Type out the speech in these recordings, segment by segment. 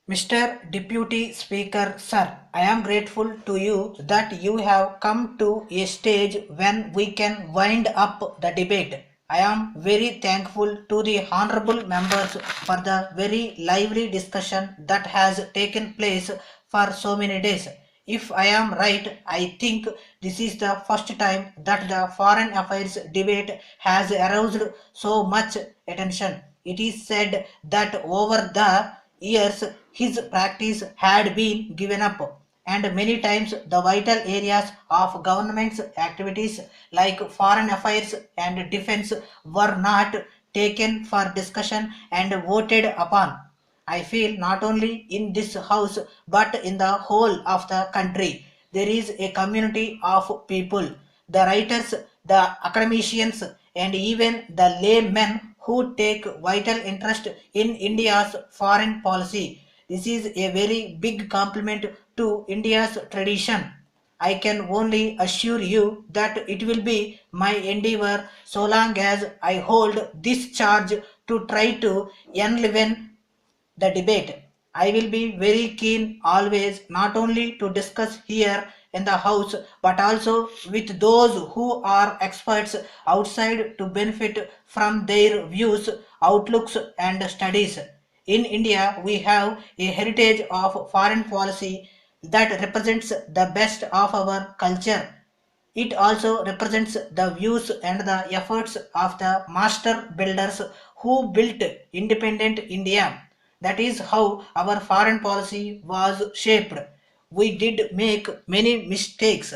Mr. Deputy Speaker, Sir, I am grateful to you that you have come to a stage when we can wind up the debate. I am very thankful to the honorable members for the very lively discussion that has taken place for so many days. If I am right, I think this is the first time that the foreign affairs debate has aroused so much attention. It is said that over the years his practice had been given up, and many times the vital areas of government's activities like foreign affairs and defense were not taken for discussion and voted upon. I feel not only in this house but in the whole of the country there is a community of people, the writers, the academicians, and even the laymen who take vital interest in India's foreign policy. This is a very big compliment to India's tradition. I can only assure you that it will be my endeavor so long as I hold this charge to try to enliven the debate. I will be very keen always not only to discuss here in the house but also with those who are experts outside to benefit from their views, outlooks, and studies. In India, we have a heritage of foreign policy that represents the best of our culture. It also represents the views and the efforts of the master builders who built independent India. That is how our foreign policy was shaped. We did make many mistakes,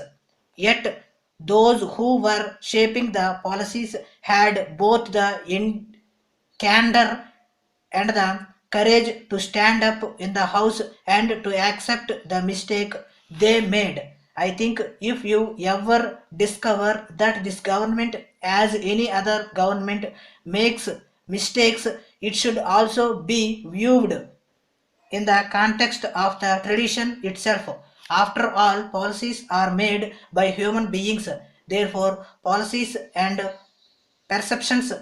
yet those who were shaping the policies had both the candor and the courage to stand up in the house and to accept the mistake they made. I think if you ever discover that this government, as any other government, makes mistakes, it should also be viewed in the context of the tradition itself. After all, policies are made by human beings. Therefore, policies and perceptions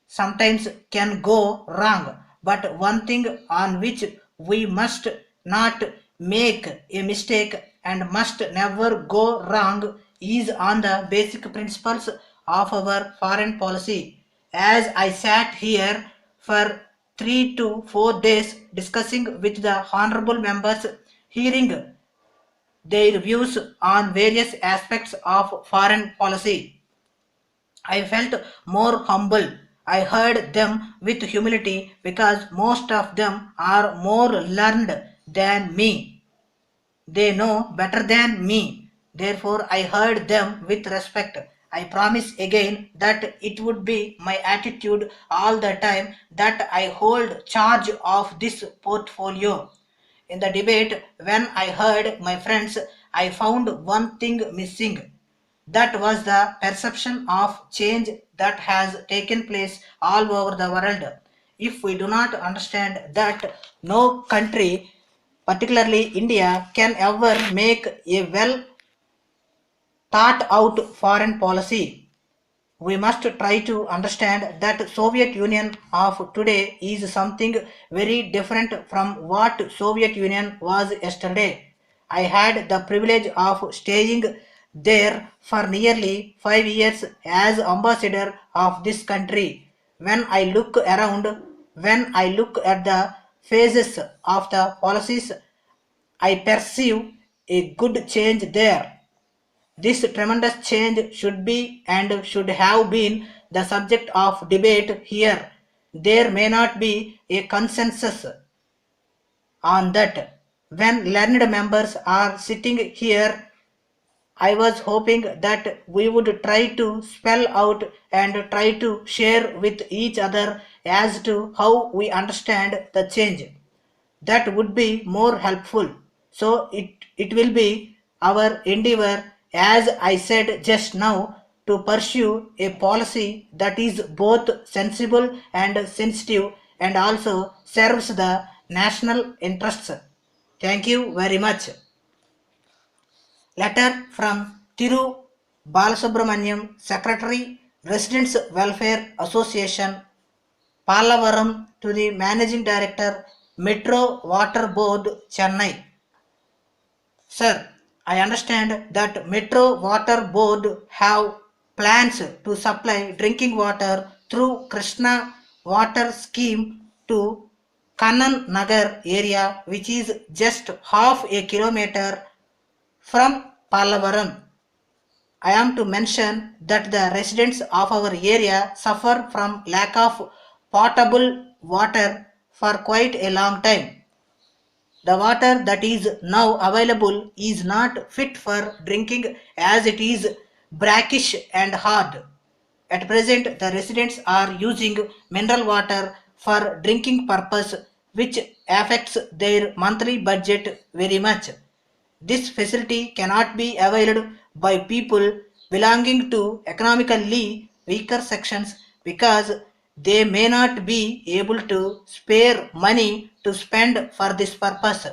sometimes can go wrong. But one thing on which we must not make a mistake and must never go wrong is on the basic principles of our foreign policy. As I sat here for 3 to 4 days discussing with the honorable members, hearing their views on various aspects of foreign policy, I felt more humble. I heard them with humility because most of them are more learned than me. They know better than me. Therefore, I heard them with respect. I promise again that it would be my attitude all the time that I hold charge of this portfolio. In the debate, when I heard my friends, I found one thing missing. That was the perception of change that has taken place all over the world. If we do not understand that no country, particularly India, can ever make a well thought out foreign policy, we must try to understand that Soviet Union of today is something very different from what Soviet Union was yesterday. I had the privilege of staying there for nearly 5 years as ambassador of this country. When I look around, when I look at the phases of the policies, I perceive a good change there. This tremendous change should be and should have been the subject of debate here. There may not be a consensus on that. When learned members are sitting here, I was hoping that we would try to spell out and try to share with each other as to how we understand the change. That would be more helpful. So it will be our endeavor, as I said just now, to pursue a policy that is both sensible and sensitive and also serves the national interests. Thank you very much. Letter from Thiru Balasubramaniam, Secretary, Residents Welfare Association, Pallavaram, to the Managing Director, Metro Water Board, Chennai. Sir, I understand that Metro Water Board have plans to supply drinking water through Krishna Water Scheme to Kannan Nagar area, which is just half a kilometer from Pallavaram. I am to mention that the residents of our area suffer from lack of potable water for quite a long time. The water that is now available is not fit for drinking as it is brackish and hard. At present, the residents are using mineral water for drinking purpose, which affects their monthly budget very much. This facility cannot be availed by people belonging to economically weaker sections because they may not be able to spare money to spend for this purpose.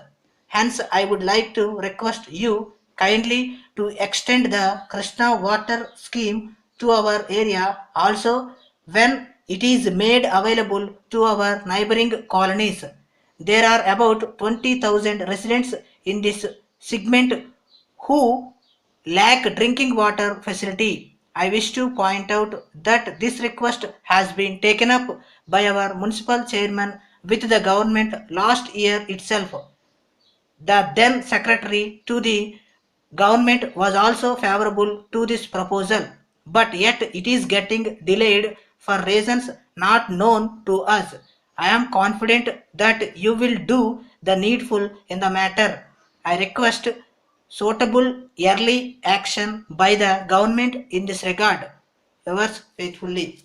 Hence, I would like to request you kindly to extend the Krishna water scheme to our area also when it is made available to our neighboring colonies. There are about 20,000 residents in this segment who lack drinking water facility. I wish to point out that this request has been taken up by our municipal chairman with the government last year itself. The then secretary to the government was also favorable to this proposal, but yet it is getting delayed for reasons not known to us. I am confident that you will do the needful in the matter. I request suitable early action by the government in this regard. Yours faithfully.